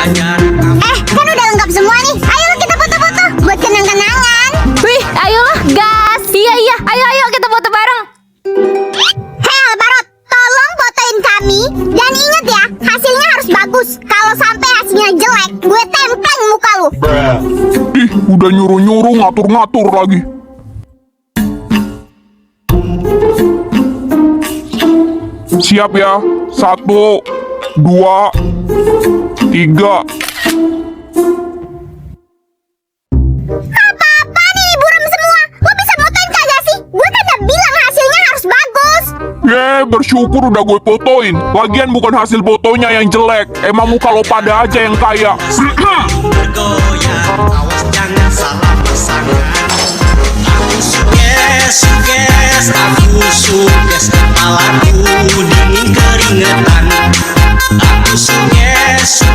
Kan udah lengkap semua nih. Ayo kita foto-foto buat kenang-kenangan. Wih, ayolah, gas. Iya, ayo kita foto bareng. Hei Albarot, tolong fotoin kami. Dan ingat ya, hasilnya harus bagus. Kalau sampai hasilnya jelek, gue templeng muka lu. Ih, udah nyuruh-nyuruh ngatur-ngatur lagi. Siap ya, 1, 2, 3. Apa-apa nih buram semua. Lo bisa fotoin kagak sih? Gue kan udah bilang hasilnya harus bagus. Bersyukur udah gue fotoin. Lagian bukan hasil fotonya yang jelek, emang muka lo pada aja yang kaya. Bergoyang, awas jangan salah pasangan. Aku suges, kepalaku dingin keringetan. Aku suges,